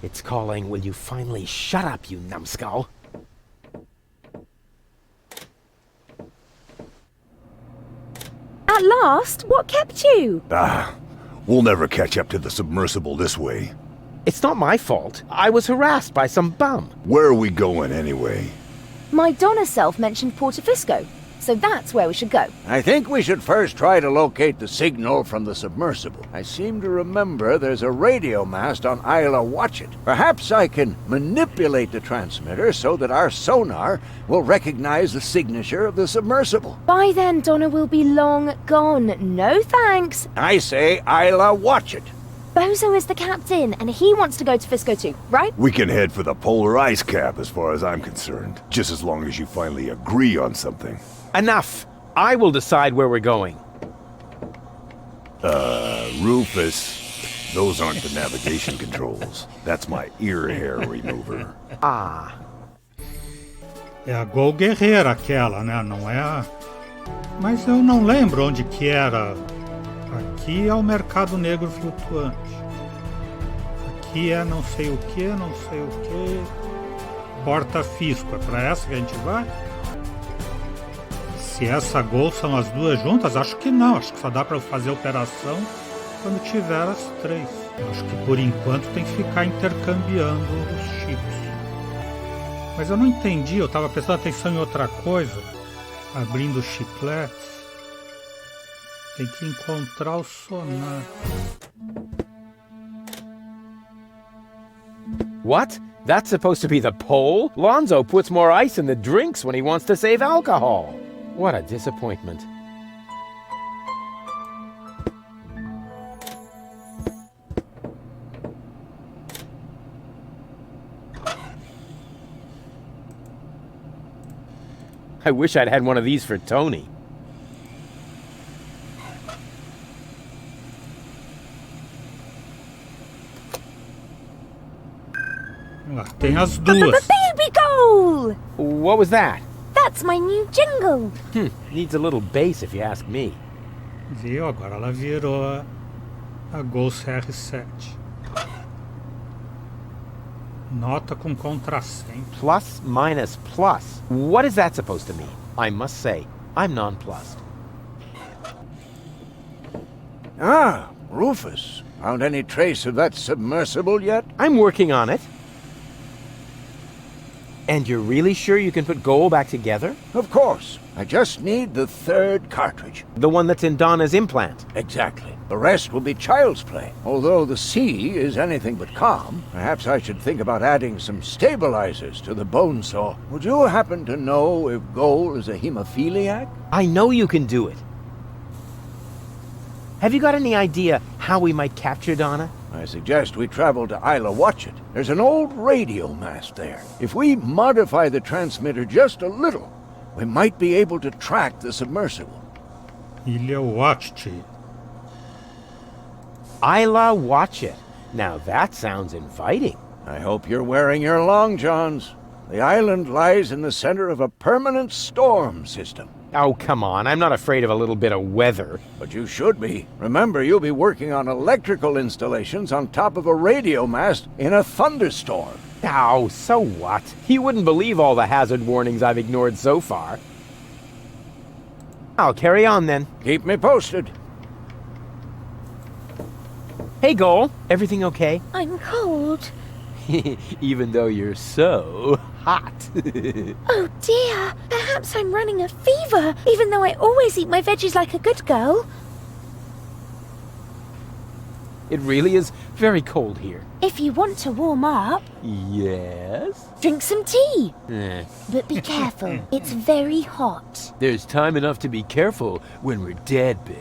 Speaker 2: It's calling, will you finally shut up, you numbskull?
Speaker 5: At last? What kept you?
Speaker 10: We'll never catch up to the submersible this way.
Speaker 2: It's not my fault. I was harassed by some bum.
Speaker 10: Where are we going anyway?
Speaker 5: My Donna self mentioned Porto Fisco, so that's where we should go.
Speaker 7: I think we should first try to locate the signal from the submersible. I seem to remember there's a radio mast on Isla Watchet. Perhaps I can manipulate the transmitter so that our sonar will recognize the signature of the submersible.
Speaker 5: By then, Donna will be long gone. No thanks.
Speaker 7: I say Isla Watchet.
Speaker 5: Bozo is the captain, and he wants to go to Fisco too, right?
Speaker 10: We can head for the polar ice cap as far as I'm concerned. Just as long as you finally agree on something.
Speaker 2: Enough! I will decide where we're going.
Speaker 10: Rufus, those aren't the navigation controls. That's my ear hair remover.
Speaker 1: É a Gol Guerreira aquela, né? Não é a... Mas eu não lembro onde que era. Aqui é o mercado negro flutuante. Aqui é não sei o que, não sei o que. Porta Fisco, é pra essa que a gente vai? Se essa Gol são as duas juntas, acho que não. Acho que só dá pra fazer a operação quando tiver as três. Acho que por enquanto tem que ficar intercambiando os chips. Mas eu não entendi, eu tava prestando atenção em outra coisa. Abrindo os chicletes. Tem que encontrar o sonar.
Speaker 2: What? That's supposed to be the pole? Lonzo puts more ice in the drinks when he wants to save alcohol. What a disappointment. I wish I'd had one of these for Tony.
Speaker 1: Lá tem as duas.
Speaker 5: Baby goal!
Speaker 2: What was that?
Speaker 5: That's my new jingle.
Speaker 2: Needs a little bass if you ask me.
Speaker 1: Viu? Agora ela virou a Gol CR7. Nota com contrassenso.
Speaker 2: Plus minus plus. What is that supposed to mean? I must say, I'm nonplussed.
Speaker 7: Ah, Rufus. Found any trace of that submersible yet?
Speaker 2: I'm working on it. And you're really sure you can put Goal back together?
Speaker 7: Of course. I just need the third cartridge.
Speaker 2: The one that's in Donna's implant.
Speaker 7: Exactly. The rest will be child's play. Although the sea is anything but calm, perhaps I should think about adding some stabilizers to the bone saw. Would you happen to know if Goal is a hemophiliac?
Speaker 2: I know you can do it. Have you got any idea how we might capture Donna?
Speaker 7: I suggest we travel to Isla Watchet. There's an old radio mast there. If we modify the transmitter just a little, we might be able to track the submersible.
Speaker 1: Ilha Watchet.
Speaker 2: Isla Watchet. Now that sounds inviting.
Speaker 7: I hope you're wearing your long johns. The island lies in the center of a permanent storm system.
Speaker 2: Oh, come on. I'm not afraid of a little bit of weather.
Speaker 7: But you should be. Remember, you'll be working on electrical installations on top of a radio mast in a thunderstorm.
Speaker 2: Oh, so what? You wouldn't believe all the hazard warnings I've ignored so far. I'll carry on then.
Speaker 7: Keep me posted.
Speaker 2: Hey, Goal. Everything okay?
Speaker 5: I'm cold.
Speaker 2: Even though you're so hot.
Speaker 5: Oh dear, perhaps I'm running a fever, even though I always eat my veggies like a good girl.
Speaker 2: It really is very cold here.
Speaker 5: If you want to warm up,
Speaker 2: Yes?
Speaker 5: drink some tea.
Speaker 2: Eh.
Speaker 5: But be careful, it's very hot.
Speaker 2: There's time enough to be careful when we're dead, babe.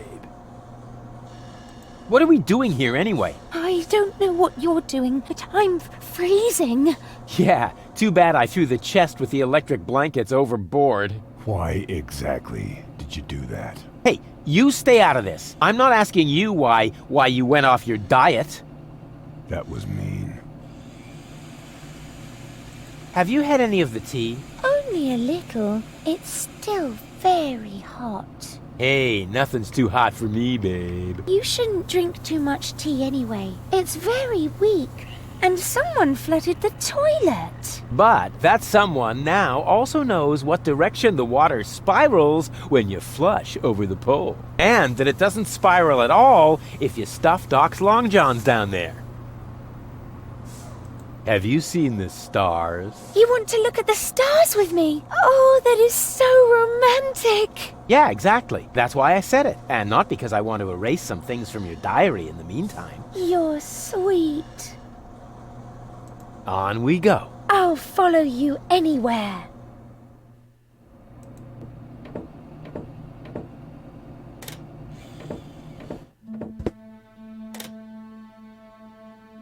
Speaker 2: What are we doing here anyway?
Speaker 5: I don't know what you're doing, but I'm freezing.
Speaker 2: Yeah, too bad I threw the chest with the electric blankets overboard.
Speaker 10: Why exactly did you do that?
Speaker 2: Hey, you stay out of this. I'm not asking you why you went off your diet.
Speaker 10: That was mean.
Speaker 2: Have you had any of the tea?
Speaker 5: Only a little. It's still very hot.
Speaker 2: Hey, nothing's too hot for me, babe.
Speaker 5: You shouldn't drink too much tea anyway. It's very weak. And someone flooded the toilet.
Speaker 2: But that someone now also knows what direction the water spirals when you flush over the pole. And that it doesn't spiral at all if you stuff Doc's long johns down there. Have you seen the stars?
Speaker 5: You want to look at the stars with me? Oh, that is so romantic.
Speaker 2: Yeah, exactly. That's why I said it. And not because I want to erase some things from your diary in the meantime.
Speaker 5: You're sweet.
Speaker 2: On we go.
Speaker 5: I'll follow you anywhere.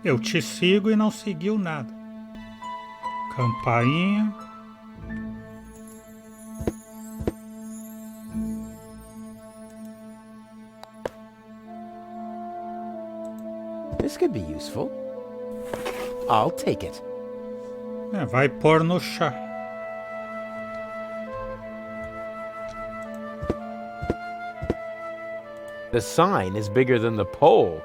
Speaker 1: Eu te sigo e não seguiu nada. Campainha.
Speaker 2: This could be useful. I'll take it.
Speaker 1: Vai pôr no chá.
Speaker 2: The sign is bigger than the pole.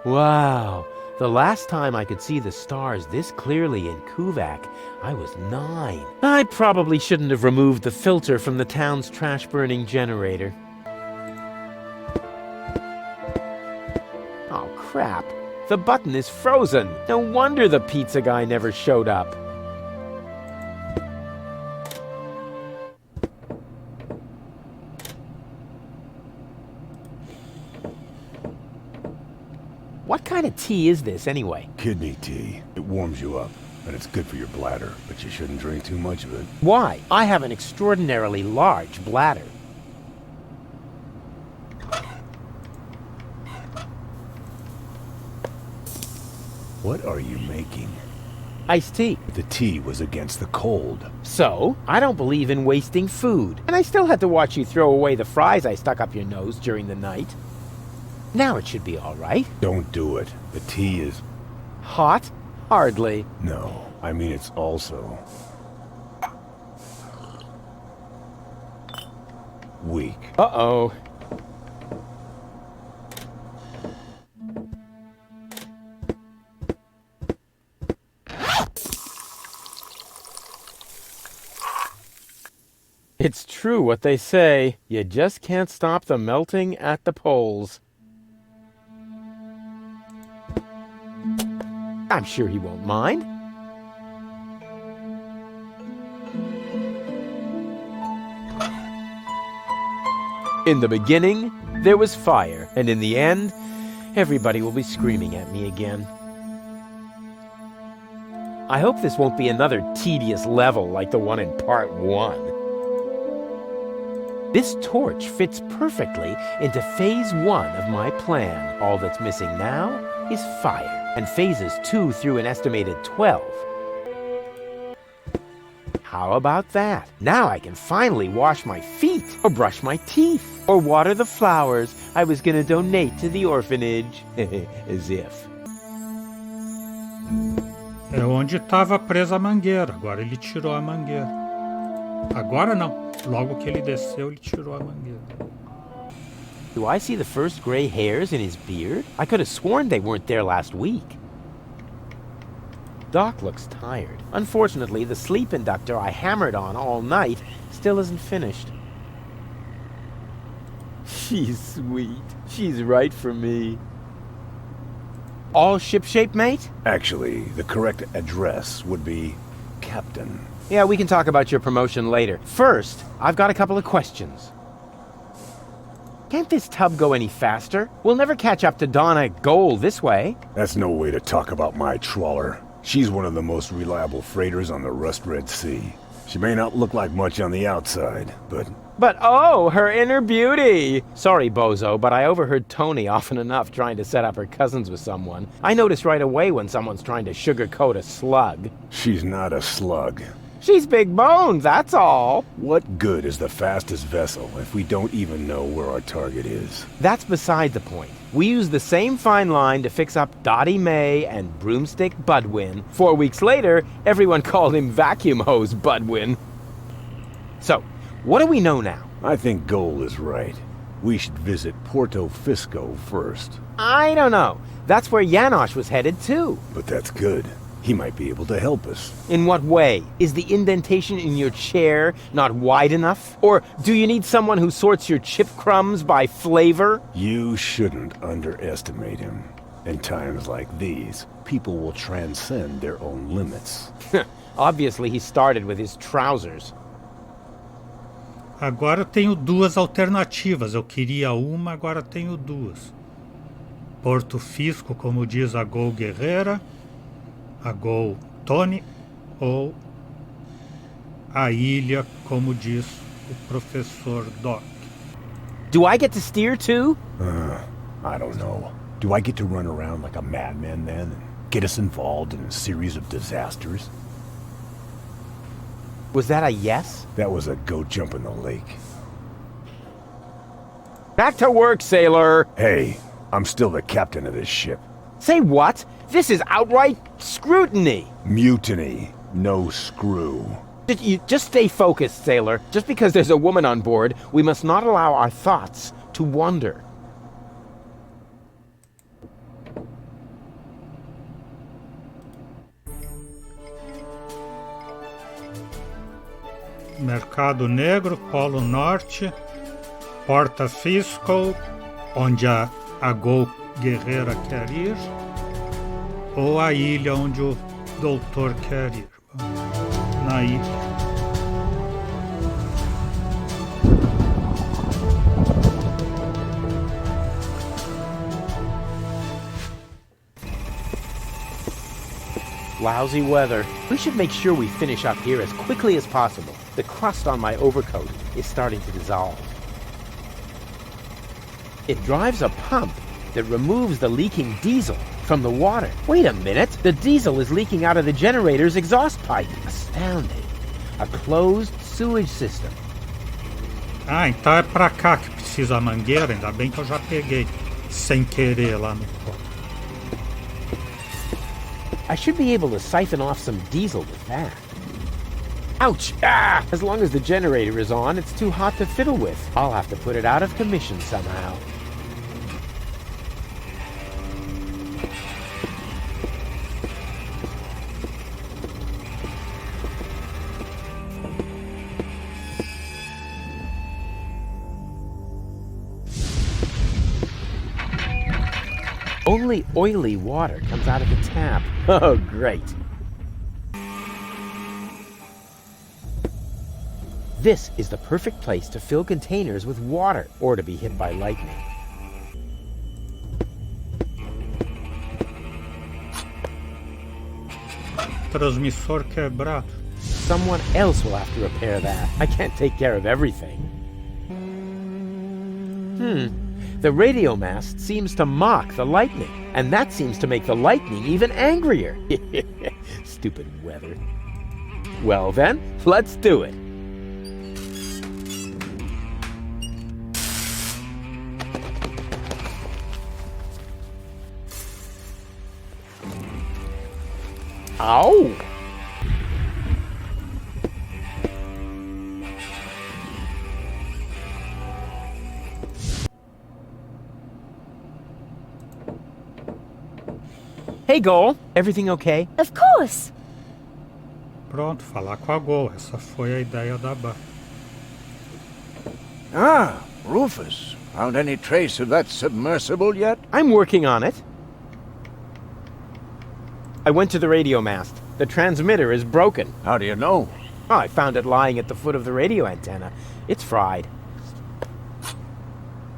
Speaker 2: Wow, the last time I could see the stars this clearly in Kuvak, I was 9. I probably shouldn't have removed the filter from the town's trash-burning generator. Oh, crap. The button is frozen. No wonder the pizza guy never showed up. What kind of tea is this, anyway?
Speaker 10: Kidney tea. It warms you up, and it's good for your bladder, but you shouldn't drink too much of it.
Speaker 2: Why? I have an extraordinarily large bladder.
Speaker 10: What are you making?
Speaker 2: Iced tea.
Speaker 10: The tea was against the cold.
Speaker 2: So, I don't believe in wasting food. And I still had to watch you throw away the fries I stuck up your nose during the night. Now it should be all right.
Speaker 10: Don't do it. The tea is...
Speaker 2: Hot? Hardly.
Speaker 10: No, I mean it's also... weak.
Speaker 2: Uh-oh. It's true what they say. You just can't stop the melting at the poles. I'm sure he won't mind. In the beginning, there was fire, and in the end, everybody will be screaming at me again. I hope this won't be another tedious level like the one in Part 1. This torch fits perfectly into Phase 1 of my plan. All that's missing now is fire, and Phases 2 through an estimated 12. How about that? Now I can finally wash my feet, or brush my teeth, or water the flowers I was gonna donate to the orphanage. As if.
Speaker 1: É onde estava presa a mangueira. Agora ele tirou a mangueira. Agora não. Logo que ele desceu, ele tirou a mangueira.
Speaker 2: Do I see the first gray hairs in his beard? I could have sworn they weren't there last week. Doc looks tired. Unfortunately, the sleep inductor I hammered on all night still isn't finished. She's sweet. She's right for me. All shipshape, mate?
Speaker 10: Actually, the correct address would be Captain.
Speaker 2: Yeah, we can talk about your promotion later. First, I've got a couple of questions. Can't this tub go any faster? We'll never catch up to Donna Gold this way.
Speaker 10: That's no way to talk about my trawler. She's one of the most reliable freighters on the Rust Red Sea. She may not look like much on the outside, but...
Speaker 2: But oh, her inner beauty! Sorry, Bozo, but I overheard Tony often enough trying to set up her cousins with someone. I notice right away when someone's trying to sugarcoat a slug.
Speaker 10: She's not a slug.
Speaker 2: She's big boned, that's all.
Speaker 10: What good is the fastest vessel if we don't even know where our target is?
Speaker 2: That's beside the point. We used the same fine line to fix up Dottie May and Broomstick Budwin. 4 weeks later, everyone called him Vacuum Hose Budwin. So, what do we know now?
Speaker 10: I think Goal is right. We should visit Porto Fisco first.
Speaker 2: I don't know. That's where Janosch was headed too.
Speaker 10: But that's good. He might be able to help us.
Speaker 2: In what way? Is the indentation in your chair not wide enough? Or do you need someone who sorts your chip crumbs by flavor?
Speaker 10: You shouldn't underestimate him. In times like these, people will transcend their own limits.
Speaker 2: Obviously, he started with his trousers.
Speaker 1: Agora eu tenho duas alternativas. Eu queria uma, agora tenho duas. Porto Fisco, como diz a Gol Guerreira, a Gol Tony, ou a ilha, como diz o professor Doc.
Speaker 2: Do I get to steer too?
Speaker 10: I don't know. Do I get to run around like a madman then and get us involved in a series of disasters?
Speaker 2: Was that a yes?
Speaker 10: That was a go jump in the lake.
Speaker 2: Back to work, sailor!
Speaker 10: Hey, I'm still the captain of this ship.
Speaker 2: Say what? This is outright scrutiny!
Speaker 10: Mutiny. No screw.
Speaker 2: You just stay focused, sailor. Just because there's a woman on board, we must not allow our thoughts to wander.
Speaker 1: Mercado Negro, Polo Norte, Porta Fiscal, onde a Gol Guerreira quer ir, ou a ilha onde o doutor quer ir. Na ilha.
Speaker 2: Lousy weather. We should make sure we finish up here as quickly as possible. The crust on my overcoat is starting to dissolve. It drives a pump that removes the leaking diesel from the water. Wait a minute, the diesel is leaking out of the generator's exhaust pipe. Astounding. A closed sewage system.
Speaker 1: Ah, então é pra cá que precisa a mangueira, ainda bem que eu já peguei sem querer lá no pó.
Speaker 2: I should be able to siphon off some diesel with that. Ouch! Ah! As long as the generator is on, it's too hot to fiddle with. I'll have to put it out of commission somehow. Only oily water comes out of the tap. Oh, great. This is the perfect place to fill containers with water or to be hit by lightning.
Speaker 1: Transmissor quebrado.
Speaker 2: Someone else will have to repair that. I can't take care of everything. The radio mast seems to mock the lightning, and that seems to make the lightning even angrier. Stupid weather. Well then, let's do it. Ow! Hey, Goal. Everything okay?
Speaker 5: Of course.
Speaker 1: Pronto, falar com a Gol. Essa foi a ideia da Bar.
Speaker 7: Ah, Rufus. Found any trace of that submersible yet?
Speaker 2: I'm working on it. I went to the radio mast. The transmitter is broken.
Speaker 7: How do you know?
Speaker 2: Oh, I found it lying at the foot of the radio antenna. It's fried.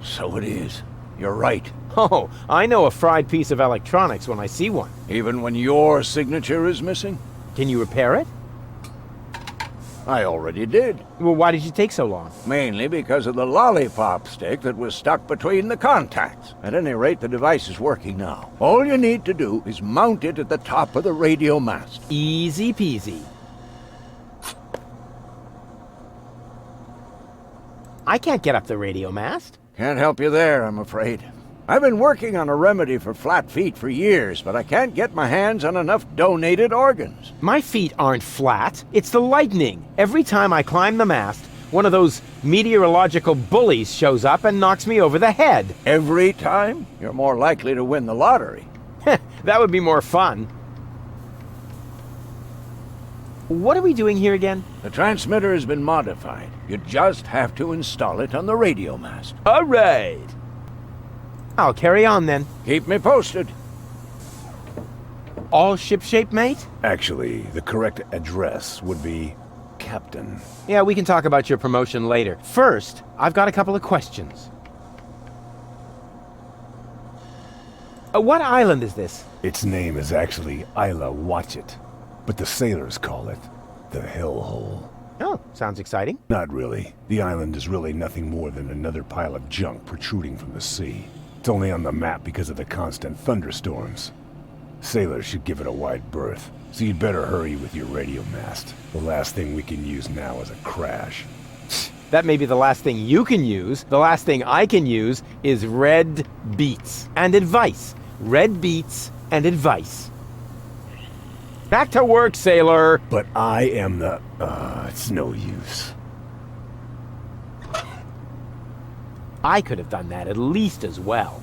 Speaker 7: So it is. You're right.
Speaker 2: Oh, I know a fried piece of electronics when I see one.
Speaker 7: Even when your signature is missing?
Speaker 2: Can you repair it?
Speaker 7: I already did.
Speaker 2: Well, why did you take so long?
Speaker 7: Mainly because of the lollipop stick that was stuck between the contacts. At any rate, the device is working now. All you need to do is mount it at the top of the radio mast.
Speaker 2: Easy peasy. I can't get up the radio mast.
Speaker 7: Can't help you there, I'm afraid. I've been working on a remedy for flat feet for years, but I can't get my hands on enough donated organs.
Speaker 2: My feet aren't flat. It's the lightning. Every time I climb the mast, one of those meteorological bullies shows up and knocks me over the head.
Speaker 7: Every time? You're more likely to win the lottery.
Speaker 2: That would be more fun. What are we doing here again?
Speaker 7: The transmitter has been modified. You just have to install it on the radio mast.
Speaker 2: All right. I'll carry on then.
Speaker 7: Keep me posted.
Speaker 2: All shipshape, mate?
Speaker 10: Actually, the correct address would be Captain.
Speaker 2: Yeah, we can talk about your promotion later. First, I've got a couple of questions. What island is this?
Speaker 10: Its name is actually Isla Watchet, but the sailors call it the Hellhole.
Speaker 2: Oh, sounds exciting.
Speaker 10: Not really. The island is really nothing more than another pile of junk protruding from the sea. It's only on the map because of the constant thunderstorms. Sailors should give it a wide berth, so you'd better hurry with your radio mast. The last thing we can use now is a crash.
Speaker 2: That may be the last thing you can use. The last thing I can use is red beets and advice. Red beets and advice. Back to work, sailor!
Speaker 10: But I am the... it's no use.
Speaker 2: I could have done that at least as well.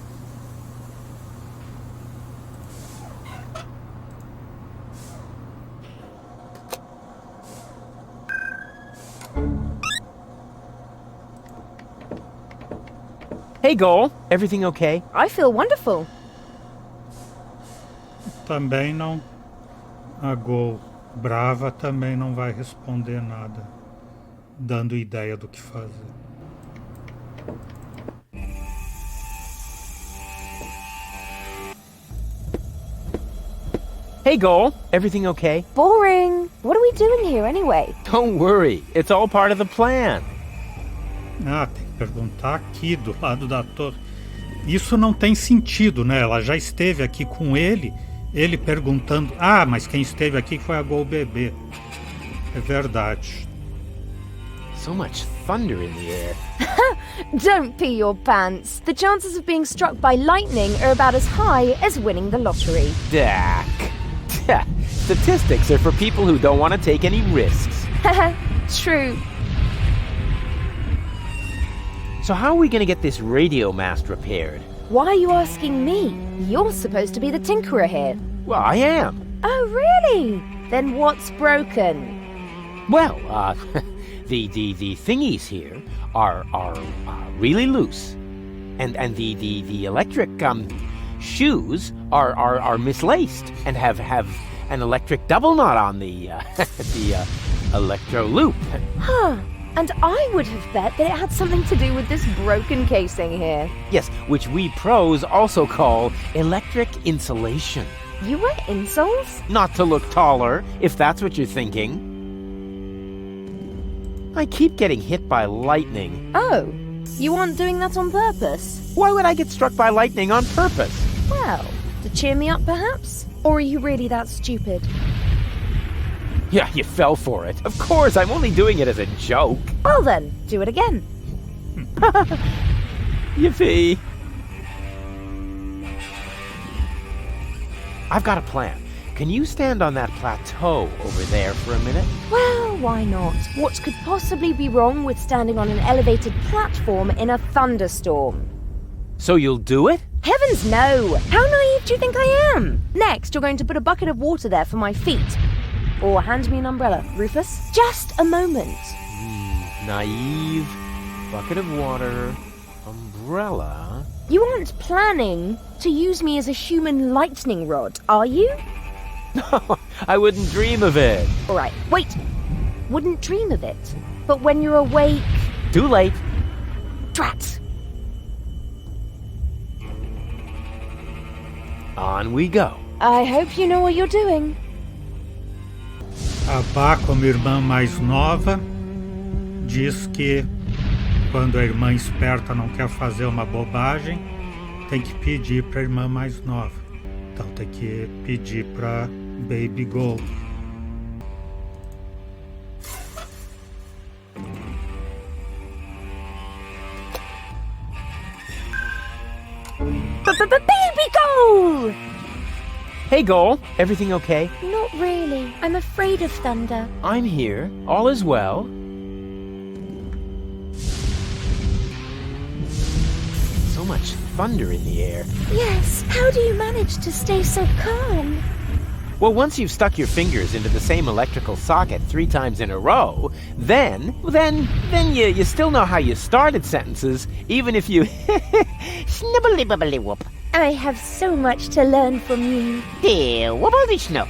Speaker 2: Hey, Goal. Everything okay?
Speaker 5: I feel wonderful.
Speaker 1: Também não. A Gol brava também não vai responder nada, dando ideia do que fazer.
Speaker 2: Hey, Goal. Everything okay?
Speaker 5: Boring. What are we doing here anyway?
Speaker 2: Don't worry. It's all part of the plan.
Speaker 1: Ah, tem que perguntar aqui do lado da torre. Isso não tem sentido, né? Ela já esteve aqui com ele perguntando... Ah, mas quem esteve aqui foi a Gol bebê. É verdade.
Speaker 2: So much thunder in the air.
Speaker 5: Don't pee your pants. The chances of being struck by lightning are about as high as winning the lottery.
Speaker 2: Dak. Statistics are for people who don't want to take any risks.
Speaker 5: True.
Speaker 2: So how are we going to get this radio mast repaired?
Speaker 5: Why are you asking me? You're supposed to be the tinkerer here.
Speaker 2: Well, I am.
Speaker 5: Oh, really? Then what's broken?
Speaker 2: Well, the thingies here are really loose, and the electric shoes are mislaced and have an electric double knot on the the electro loop.
Speaker 5: Huh. And I would have bet that it had something to do with this broken casing here.
Speaker 2: Yes, which we pros also call electric insulation.
Speaker 5: You wear insoles?
Speaker 2: Not to look taller, if that's what you're thinking. I keep getting hit by lightning.
Speaker 5: Oh, you aren't doing that on purpose?
Speaker 2: Why would I get struck by lightning on purpose?
Speaker 5: Well, to cheer me up perhaps? Or are you really that stupid?
Speaker 2: Yeah, you fell for it. Of course, I'm only doing it as a joke.
Speaker 5: Well then, do it again.
Speaker 2: Yippee. I've got a plan. Can you stand on that plateau over there for a minute?
Speaker 5: Well, why not? What could possibly be wrong with standing on an elevated platform in a thunderstorm?
Speaker 2: So you'll do it?
Speaker 5: Heavens no! How naive do you think I am? Next, you're going to put a bucket of water there for my feet. Or hand me an umbrella, Rufus. Just a moment.
Speaker 2: Naive. Bucket of water. Umbrella.
Speaker 5: You aren't planning to use me as a human lightning rod, are you?
Speaker 2: No, I wouldn't dream of it.
Speaker 5: All right, wait. Wouldn't dream of it. But when you're awake...
Speaker 2: Too late.
Speaker 5: Drat!
Speaker 2: On we go.
Speaker 5: I hope you know what you're doing.
Speaker 1: A Bá, como irmã mais nova, diz que quando a irmã esperta não quer fazer uma bobagem, tem que pedir para a irmã mais nova. Então tem que pedir para Baby Go.
Speaker 5: Baby Goal!
Speaker 2: Hey, Goal. Everything okay?
Speaker 5: Not really. I'm afraid of thunder.
Speaker 2: I'm here. All is well. So much thunder in the air.
Speaker 5: Yes, how do you manage to stay so calm?
Speaker 2: Well, once you've stuck your fingers into the same electrical socket 3 times in a row, then you still know how you started sentences, even if you snibbly-bibbly-whoop.
Speaker 5: I have so much to learn from you.
Speaker 2: Here, wobbledy-schnup.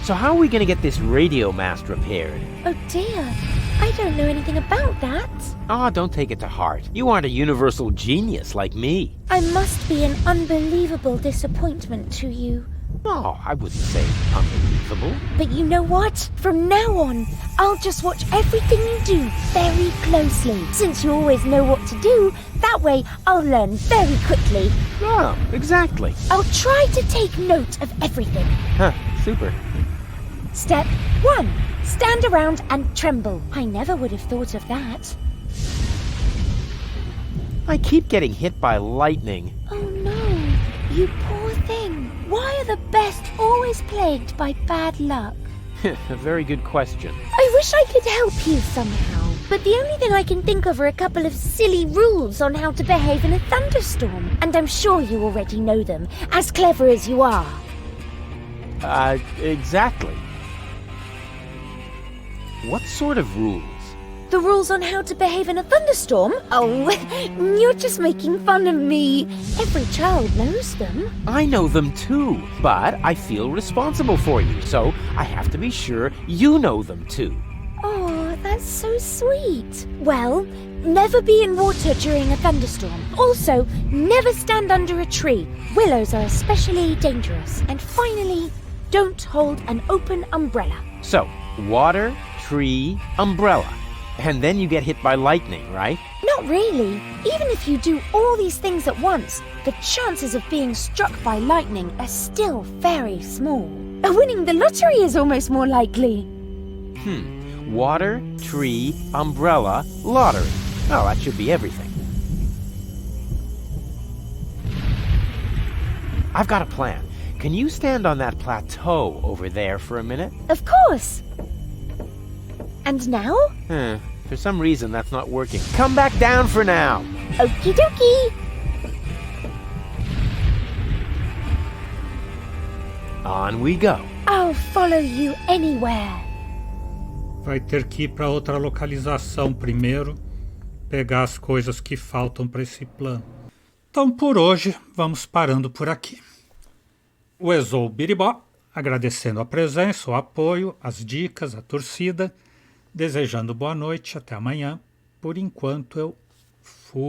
Speaker 2: So how are we going to get this radio mast repaired?
Speaker 5: Oh dear, I don't know anything about that.
Speaker 2: Oh, don't take it to heart. You aren't a universal genius like me.
Speaker 5: I must be an unbelievable disappointment to you.
Speaker 2: Oh, I wouldn't say unbelievable.
Speaker 5: But you know what? From now on, I'll just watch everything you do very closely. Since you always know what to do, that way I'll learn very quickly.
Speaker 2: Oh, exactly.
Speaker 5: I'll try to take note of everything.
Speaker 2: Huh, super.
Speaker 5: Step 1. Stand around and tremble. I never would have thought of that.
Speaker 2: I keep getting hit by lightning.
Speaker 5: Oh no, you poor thing. Why are the best always plagued by bad luck?
Speaker 2: A very good question.
Speaker 5: I wish I could help you somehow, but the only thing I can think of are a couple of silly rules on how to behave in a thunderstorm. And I'm sure you already know them, as clever as you are.
Speaker 2: Exactly. What sort of rules?
Speaker 5: The rules on how to behave in a thunderstorm? Oh, you're just making fun of me. Every child knows them.
Speaker 2: I know them too, but I feel responsible for you, so I have to be sure you know them too.
Speaker 5: Oh, that's so sweet. Well, never be in water during a thunderstorm. Also, never stand under a tree. Willows are especially dangerous. And finally, don't hold an open umbrella.
Speaker 2: So, water, tree, umbrella. And then you get hit by lightning, right?
Speaker 5: Not really. Even if you do all these things at once, the chances of being struck by lightning are still very small. Winning the lottery is almost more likely.
Speaker 2: Water, tree, umbrella, lottery. Oh, that should be everything. I've got a plan. Can you stand on that plateau over there for a minute?
Speaker 5: Of course. And now?
Speaker 2: For some reason, that's not working. Come back down for now.
Speaker 5: Okie dokie.
Speaker 2: On we go.
Speaker 5: I'll follow you anywhere.
Speaker 1: Vai ter que ir para outra localização primeiro, pegar as coisas que faltam para esse plano. Então, por hoje, vamos parando por aqui. O Exou Biribó, agradecendo a presença, o apoio, as dicas, a torcida, desejando boa noite, até amanhã. Por enquanto, eu fui.